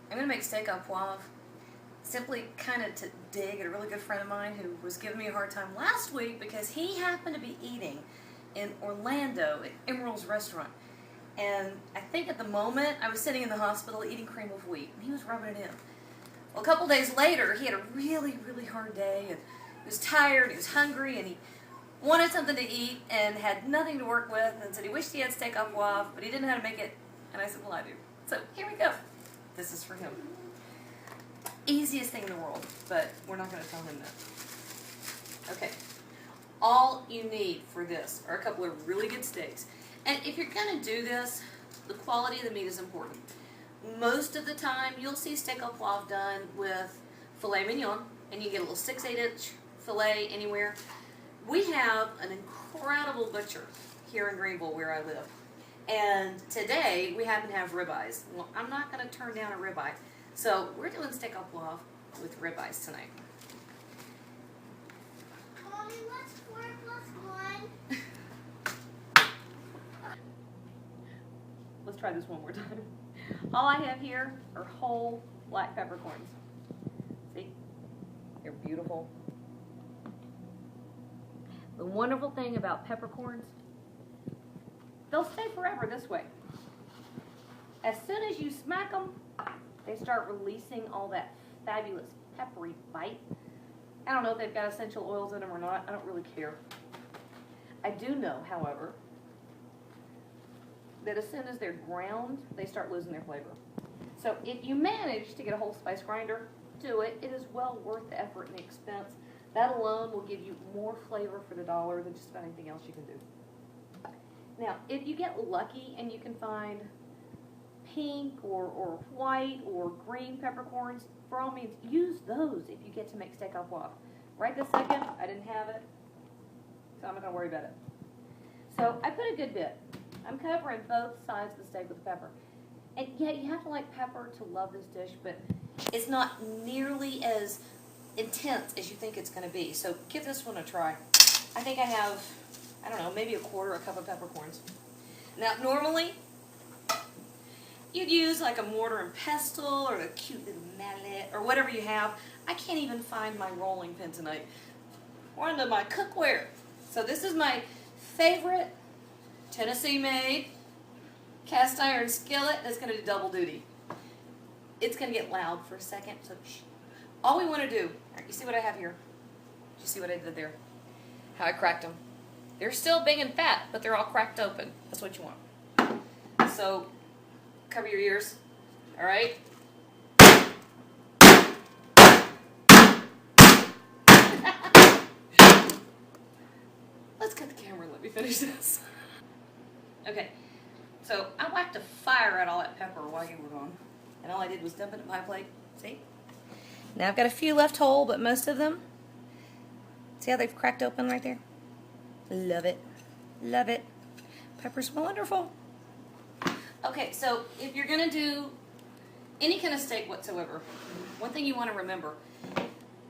I'm going to make steak au poivre, simply kind of to dig at a really good friend of mine who was giving me a hard time last week because he happened to be eating in Orlando at Emerald's restaurant. And I think at the moment I was sitting in the hospital eating cream of wheat, and he was rubbing it in. Well, a couple days later, he had a really, really hard day, and he was tired, he was hungry, and he wanted something to eat and had nothing to work with, and said he wished he had steak au poivre, but he didn't know how to make it. And I said, well, I do. So here we go. This is for him. Easiest thing in the world, but we're not going to tell him that. Okay. All you need for this are a couple of really good steaks. And if you're going to do this, the quality of the meat is important. Most of the time, you'll see steak au poivre done with filet mignon, and you get a little 6/8 inch filet anywhere. We have an incredible butcher here in Greenville where I live. And today, we happen to have ribeyes. Well, I'm not going to turn down a ribeye. So we're doing steak au poivre with ribeyes tonight. Mommy, what's 4 plus 1? Let's try this one more time. All I have here are whole black peppercorns. See? They're beautiful. The wonderful thing about peppercorns, they'll stay forever this way. As soon as you smack them, they start releasing all that fabulous peppery bite. I don't know if they've got essential oils in them or not. I don't really care. I do know, however, that as soon as they're ground, they start losing their flavor. So if you manage to get a whole spice grinder, do it. It is well worth the effort and the expense. That alone will give you more flavor for the dollar than just about anything else you can do. Now, if you get lucky and you can find pink or white or green peppercorns, for all means, use those if you get to make steak au poivre. Right this second, I didn't have it, so I'm not going to worry about it. So I put a good bit. I'm covering both sides of the steak with pepper. And yeah, you have to like pepper to love this dish, but it's not nearly as intense as you think it's going to be. So give this one a try. I think I have, I don't know, maybe a cup of peppercorns. Now, normally, you'd use like a mortar and pestle or a cute little mallet or whatever you have. I can't even find my rolling pin tonight. Or into my cookware. So this is my favorite Tennessee-made cast iron skillet that's going to do double duty. It's going to get loud for a second, so shh. All we want to do, you see what I have here? You see what I did there? How I cracked them. They're still big and fat, but they're all cracked open. That's what you want. So, cover your ears, all right? Let's cut the camera and let me finish this. Okay, so I whacked a fire out all that pepper while you were gone, and all I did was dump it in my plate. See? Now I've got a few left whole, but most of them, see how they've cracked open right there? Love it. Love it. Pepper's wonderful. Okay, so if you're going to do any kind of steak whatsoever, one thing you want to remember,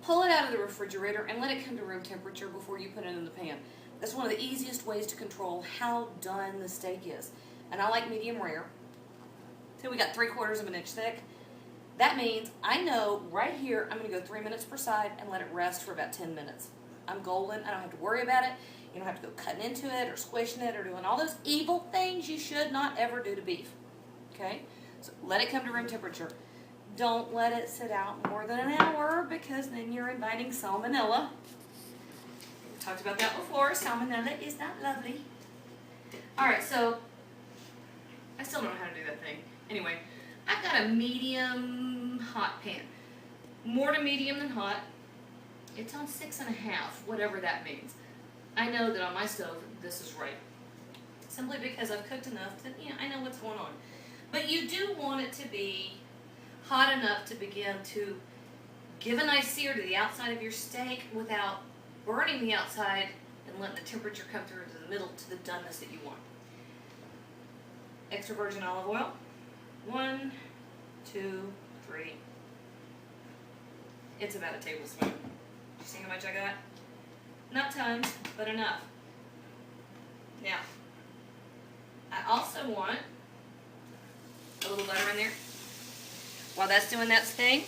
pull it out of the refrigerator and let it come to room temperature before you put it in the pan. That's one of the easiest ways to control how done the steak is. And I like medium rare. So we got 3/4 of an inch thick. That means I know right here I'm going to go 3 minutes per side and let it rest for about 10 minutes. I'm golden. I don't have to worry about it. You don't have to go cutting into it or squishing it or doing all those evil things you should not ever do to beef. Okay? So let it come to room temperature. Don't let it sit out more than an hour because then you're inviting salmonella. We talked about that before. Salmonella is not lovely. Alright, so I still don't know how to do that thing. Anyway, I've got a medium hot pan. More to medium than hot. It's on 6.5, whatever that means. I know that on my stove, this is right. Simply because I've cooked enough that, I know what's going on. But you do want it to be hot enough to begin to give a nice sear to the outside of your steak without burning the outside and letting the temperature come through to the middle to the doneness that you want. Extra virgin olive oil. 1, 2, 3. It's about a tablespoon. You see how much I got? Not tons, but enough. Now, I also want a little butter in there. while that's doing that thing,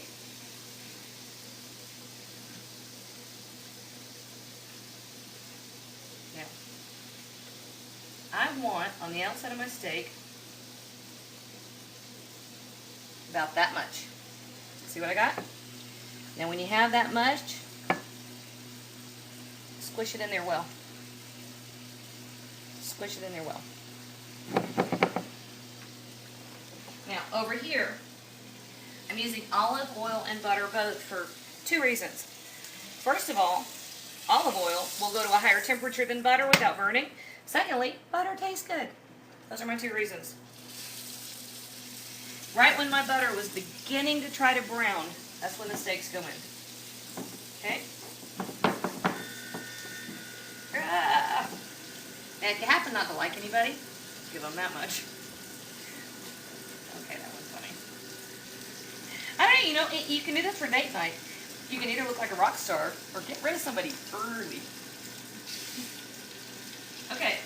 now, I want on the outside of my steak about that much. See what I got? Now when you have that much, squish it in there well. Squish it in there well. Now over here, I'm using olive oil and butter both for two reasons. First of all, olive oil will go to a higher temperature than butter without burning. Secondly, butter tastes good. Those are my two reasons. Right when my butter was beginning to try to brown, that's when the steaks go in. Okay? Ah. Now, if you happen not to like anybody, give them that much. Okay, that one's funny. I don't know, you know, you can do this for date night. You can either look like a rock star or get rid of somebody early. Okay,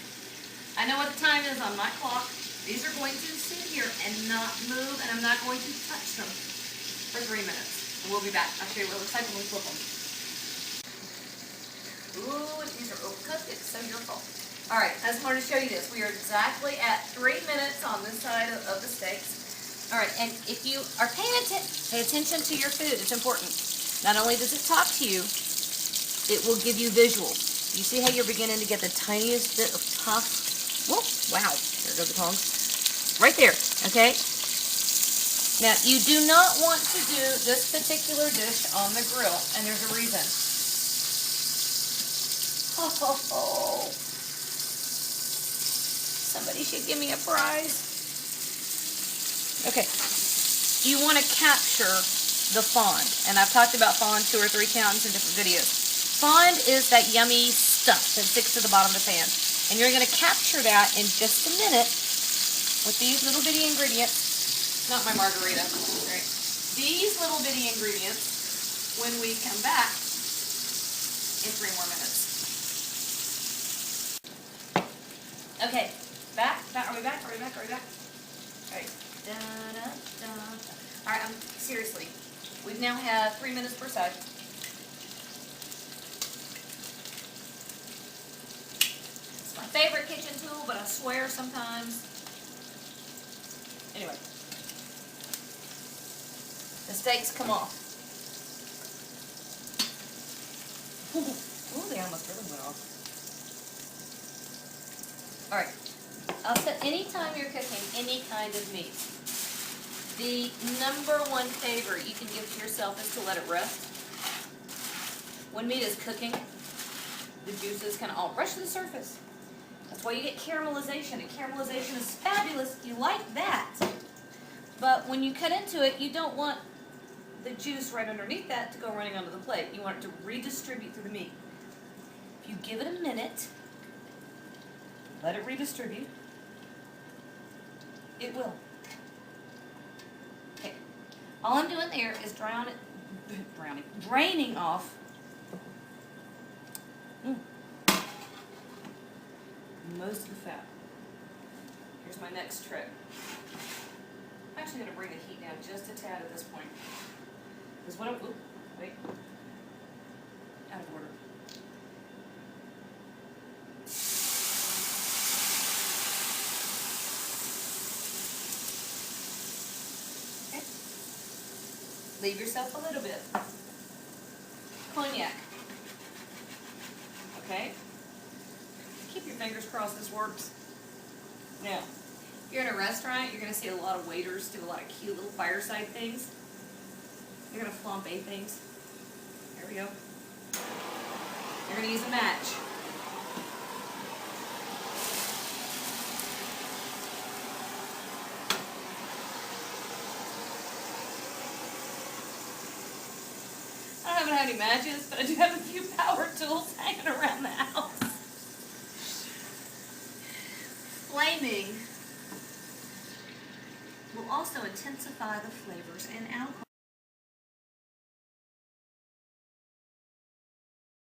I know what the time is on my clock. These are going to sit here and not move, and I'm not going to touch them for 3 minutes. And we'll be back. I'll show you what it looks like when we flip them. Ooh, these are overcooked. It's so your fault. All right, I just wanted to show you this. We are exactly at 3 minutes on this side of the steaks. All right, and if you are paying attention, pay attention to your food. It's important. Not only does it talk to you, it will give you visuals. You see how you're beginning to get the tiniest bit of puff? Whoa, wow, there go the tongs. Right there, okay? Now, you do not want to do this particular dish on the grill, and there's a reason. Oh, somebody should give me a prize. Okay, you want to capture the fond, and I've talked about fond 2 or 3 times in different videos. Fond is that yummy stuff that sticks to the bottom of the pan, and you're going to capture that in just a minute with these little bitty ingredients. Not my margarita, right? These little bitty ingredients when we come back in 3 more minutes. Okay, back. Are we back? All right. All right, seriously. We've now had 3 minutes per side. It's my favorite kitchen tool, but I swear sometimes. Anyway, the steaks come off. Ooh, they almost really went off. All right. Also, anytime you're cooking any kind of meat, the #1 favor you can give to yourself is to let it rest. When meat is cooking, the juices kind of all rush to the surface. That's why you get caramelization, and caramelization is fabulous. You like that. But when you cut into it, you don't want the juice right underneath that to go running onto the plate. You want it to redistribute through the meat. If you give it a minute, let it redistribute, it will. Okay. All I'm doing there is draining off most of the fat. Here's my next trick. I'm actually going to bring the heat down just a tad at this point. Because what I'm, wait, out of order. Okay. Leave yourself a little bit. Cognac. Okay. Keep your fingers crossed this works. Now, if you're in a restaurant, you're going to see a lot of waiters do a lot of cute little fireside things. You're going to flambe things. There we go. You're going to use a match. I don't happen to have any matches, but I do have a few powder.